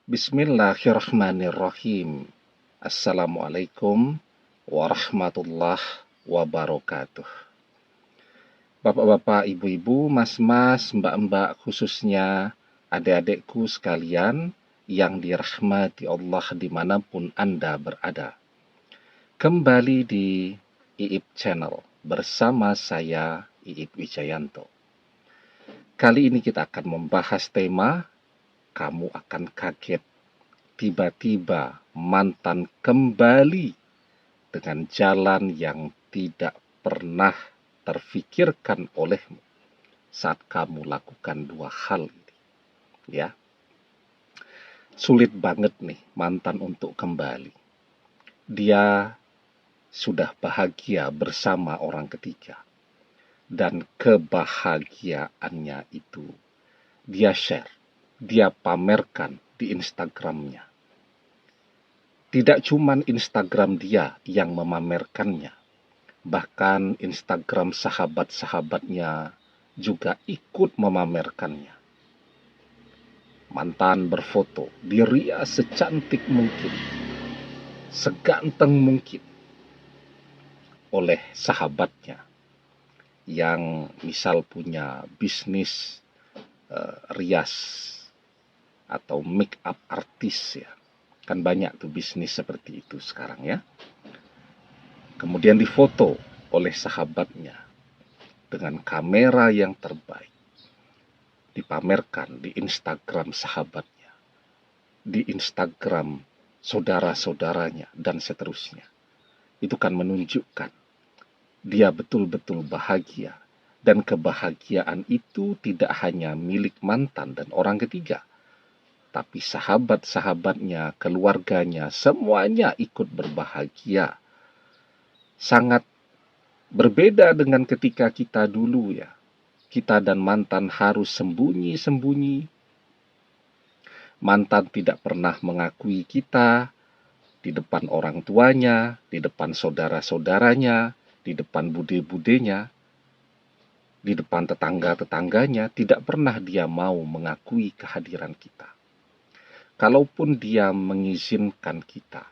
Bismillahirrahmanirrahim. Assalamualaikum warahmatullahi wabarakatuh. Bapak-bapak, ibu-ibu, mas-mas, mbak-mbak, khususnya adik-adikku sekalian yang dirahmati Allah dimanapun Anda berada. Kembali di IIP Channel bersama saya, IIP Wijayanto. Kali ini kita akan membahas tema kamu akan kaget. Tiba-tiba mantan kembali dengan jalan yang tidak pernah terfikirkan olehmu saat kamu lakukan dua hal ini. Ya, sulit banget nih mantan untuk kembali. Dia sudah bahagia bersama orang ketiga. Dan kebahagiaannya itu dia share, dia pamerkan di Instagramnya. Tidak cuma Instagram dia yang memamerkannya, bahkan Instagram sahabat-sahabatnya juga ikut memamerkannya. Mantan berfoto, dirias secantik mungkin, seganteng mungkin oleh sahabatnya yang misal punya bisnis rias atau make up artis ya. Kan banyak tuh bisnis seperti itu sekarang ya. Kemudian difoto oleh sahabatnya dengan kamera yang terbaik. Dipamerkan di Instagram sahabatnya, di Instagram saudara-saudaranya, dan seterusnya. Itu kan menunjukkan dia betul-betul bahagia. Dan kebahagiaan itu tidak hanya milik mantan dan orang ketiga, tapi sahabat-sahabatnya, keluarganya, semuanya ikut berbahagia. Sangat berbeda dengan ketika kita dulu ya. Kita dan mantan harus sembunyi-sembunyi. Mantan tidak pernah mengakui kita di depan orang tuanya, di depan saudara-saudaranya, di depan bude-budenya, di depan tetangga-tetangganya. Tidak pernah dia mau mengakui kehadiran kita. Kalaupun dia mengizinkan kita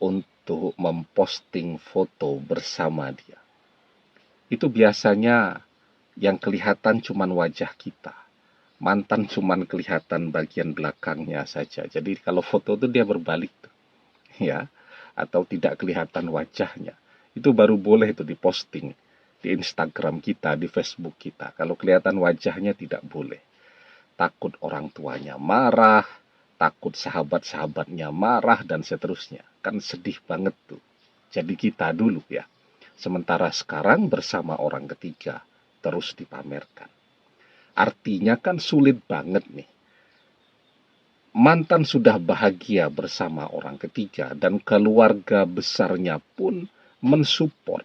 untuk memposting foto bersama dia, itu biasanya yang kelihatan cuman wajah kita. Mantan cuman kelihatan bagian belakangnya saja. Jadi kalau foto itu dia berbalik tuh, ya, atau tidak kelihatan wajahnya. Itu baru boleh itu diposting di Instagram kita, di Facebook kita. Kalau kelihatan wajahnya tidak boleh. Takut orang tuanya marah, takut sahabat-sahabatnya marah, dan seterusnya. Kan sedih banget tuh. Jadi kita dulu ya. Sementara sekarang bersama orang ketiga terus dipamerkan. Artinya kan sulit banget nih. Mantan sudah bahagia bersama orang ketiga dan keluarga besarnya pun mensupport.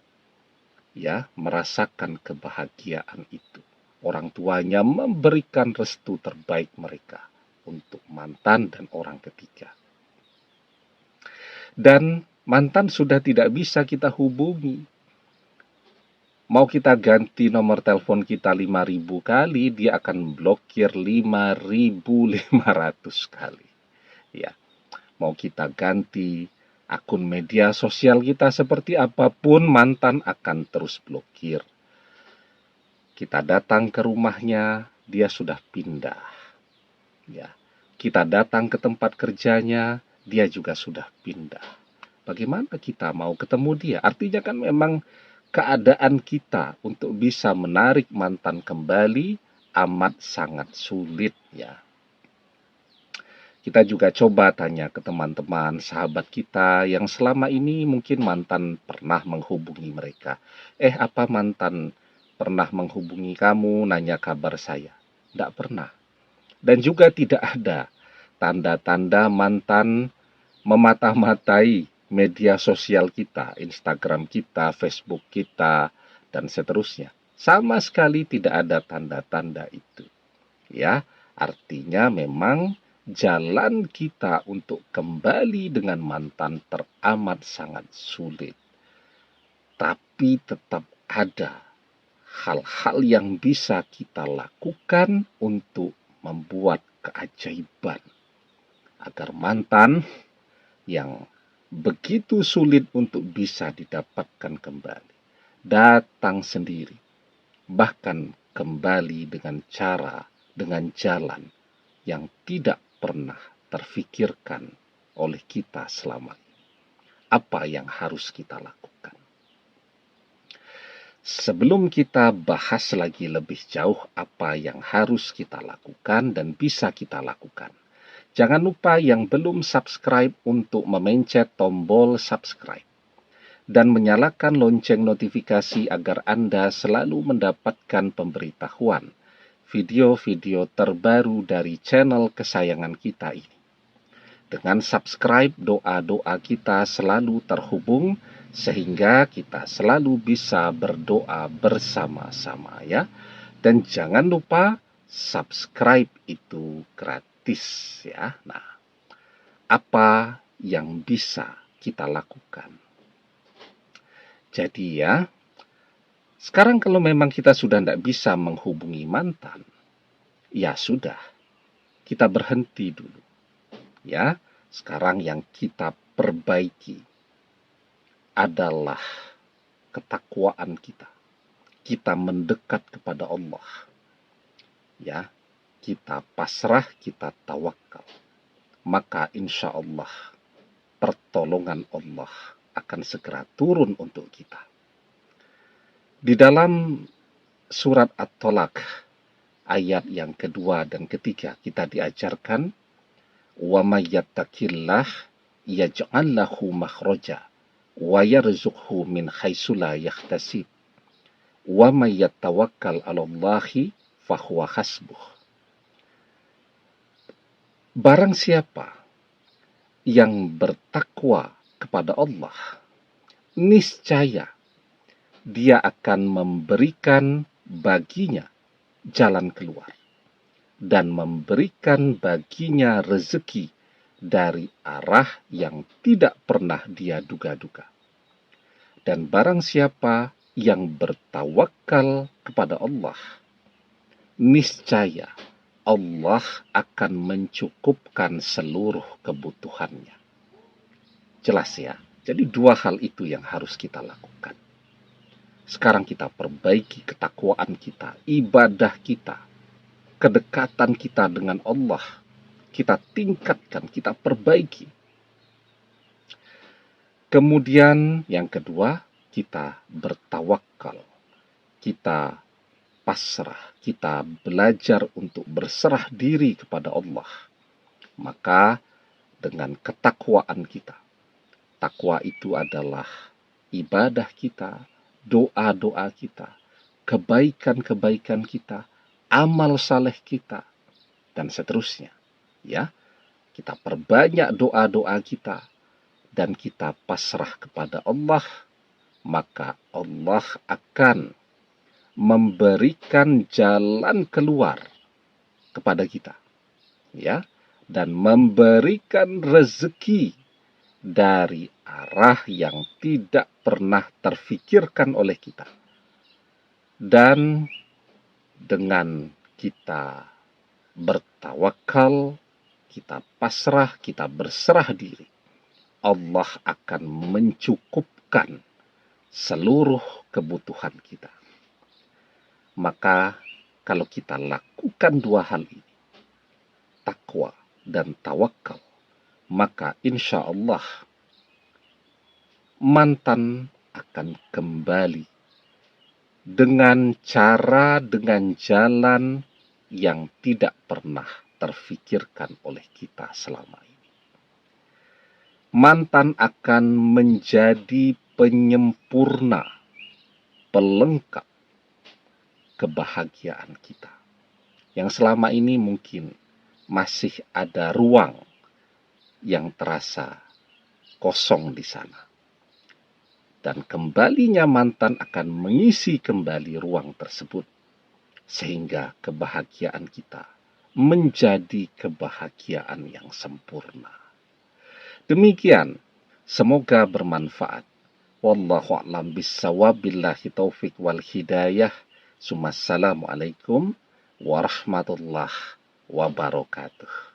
Ya, merasakan kebahagiaan itu. Orang tuanya memberikan restu terbaik mereka untuk mantan dan orang ketiga. Dan mantan sudah tidak bisa kita hubungi. Mau kita ganti nomor telepon kita 5.000 kali, dia akan blokir 5.500 kali. Ya. Mau kita ganti akun media sosial kita seperti apapun, mantan akan terus blokir. Kita datang ke rumahnya, dia sudah pindah. Ya. Kita datang ke tempat kerjanya, dia juga sudah pindah. Bagaimana kita mau ketemu dia? Artinya kan memang keadaan kita untuk bisa menarik mantan kembali amat sangat sulit ya. Kita juga coba tanya ke teman-teman, sahabat kita yang selama ini mungkin mantan pernah menghubungi mereka. Apa mantan pernah menghubungi kamu, nanya kabar saya? Tidak pernah. Dan juga tidak ada tanda-tanda mantan memata-matai media sosial kita, Instagram kita, Facebook kita, dan seterusnya. Sama sekali tidak ada tanda-tanda itu. Ya, artinya memang jalan kita untuk kembali dengan mantan teramat sangat sulit. Tapi tetap ada hal-hal yang bisa kita lakukan untuk membuat keajaiban. agar mantan yang begitu sulit untuk bisa didapatkan kembali datang sendiri, bahkan kembali dengan cara, dengan jalan yang tidak pernah terfikirkan oleh kita selama ini. Apa yang harus kita lakukan? Sebelum kita bahas lagi lebih jauh apa yang harus kita lakukan dan bisa kita lakukan, jangan lupa yang belum subscribe untuk memencet tombol subscribe dan menyalakan lonceng notifikasi agar Anda selalu mendapatkan pemberitahuan video-video terbaru dari channel kesayangan kita ini. Dengan subscribe, doa-doa kita selalu terhubung sehingga kita selalu bisa berdoa bersama-sama ya. Dan jangan lupa subscribe itu gratis ya. Nah, apa yang bisa kita lakukan? Jadi ya, sekarang kalau memang kita sudah tidak bisa menghubungi mantan, ya sudah, kita berhenti dulu. Ya, sekarang yang kita perbaiki adalah ketakwaan kita. Kita mendekat kepada Allah. Ya, kita pasrah, kita tawakal. Maka insya Allah pertolongan Allah akan segera turun untuk kita. Di dalam surat At-Tolak ayat yang kedua dan ketiga kita diajarkan wa may yattaqillah yaj'al lahu makhraja wa yarzuqhu min haitsu la yahtasib wa may yatawakkal 'alallahi fahuwa hasbuh. Barang siapa yang bertakwa kepada Allah, niscaya dia akan memberikan baginya jalan keluar dan memberikan baginya rezeki dari arah yang tidak pernah dia duga-duga. Dan barang siapa yang bertawakal kepada Allah, niscaya Allah akan mencukupkan seluruh kebutuhannya. Jelas ya? Jadi dua hal itu yang harus kita lakukan. Sekarang kita perbaiki ketakwaan kita, ibadah kita, kedekatan kita dengan Allah, kita tingkatkan, kita perbaiki. Kemudian yang kedua, kita bertawakal, kita pasrah, kita belajar untuk berserah diri kepada Allah. Maka dengan ketakwaan kita, takwa itu adalah ibadah kita, doa-doa kita, kebaikan-kebaikan kita, amal saleh kita, dan seterusnya. Ya, kita perbanyak doa-doa kita dan kita pasrah kepada Allah, maka Allah akan memberikan jalan keluar kepada kita. Ya, dan memberikan rezeki dari arah yang tidak pernah terfikirkan oleh kita. Dan dengan kita bertawakal, kita pasrah, kita berserah diri, Allah akan mencukupkan seluruh kebutuhan kita. Maka kalau kita lakukan dua hal ini, takwa dan tawakal, maka insya Allah mantan akan kembali dengan cara, dengan jalan yang tidak pernah terfikirkan oleh kita selama ini. Mantan akan menjadi penyempurna, pelengkap kebahagiaan kita. Yang selama ini mungkin masih ada ruang yang terasa kosong di sana. Dan kembalinya mantan akan mengisi kembali ruang tersebut. Sehingga kebahagiaan kita menjadi kebahagiaan yang sempurna. Demikian, semoga bermanfaat. Wallahu a'lam bissawab, billahi taufik wal hidayah. Assalamualaikum warahmatullahi wabarakatuh.